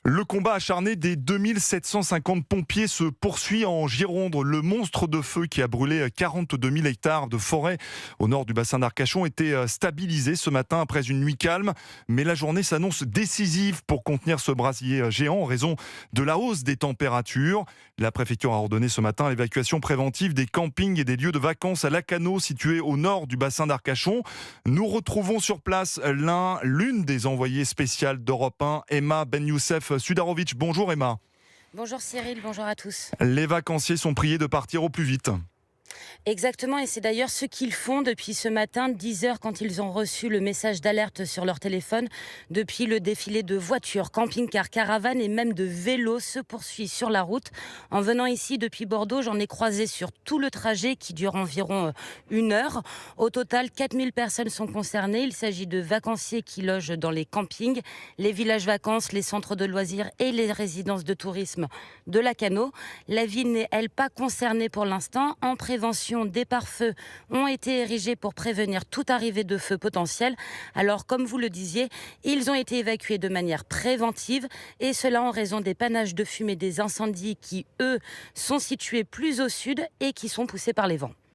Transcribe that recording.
Le combat acharné des 2750 pompiers se poursuit en Gironde. Le monstre de feu qui a brûlé 42 000 hectares de forêt au nord du bassin d'Arcachon était stabilisé ce matin après une nuit calme. Mais la journée s'annonce décisive pour contenir ce brasier géant en raison de la hausse des températures. La préfecture a ordonné ce matin l'évacuation préventive des campings et des lieux de vacances à Lacanau situés au nord du bassin d'Arcachon. Nous retrouvons sur place l'une des envoyées spéciales d'Europe 1, Emma Ben Youssef Sudarovic. Bonjour Emma. Bonjour Cyril, bonjour à tous. Les vacanciers sont priés de partir au plus vite. Exactement, et c'est d'ailleurs ce qu'ils font depuis ce matin, 10 heures, quand ils ont reçu le message d'alerte sur leur téléphone. Depuis, le défilé de voitures, camping-cars, caravanes et même de vélos se poursuit sur la route. En venant ici depuis Bordeaux, j'en ai croisé sur tout le trajet qui dure environ 1 heure. Au total, 4000 personnes sont concernées. Il s'agit de vacanciers qui logent dans les campings, les villages vacances, les centres de loisirs et les résidences de tourisme de Lacanau. La ville n'est, elle, pas concernée pour l'instant. En prévention, des pare-feux ont été érigés pour prévenir toute arrivée de feu potentiel. Alors, comme vous le disiez, ils ont été évacués de manière préventive, et cela en raison des panaches de fumée des incendies qui, eux, sont situés plus au sud et qui sont poussés par les vents.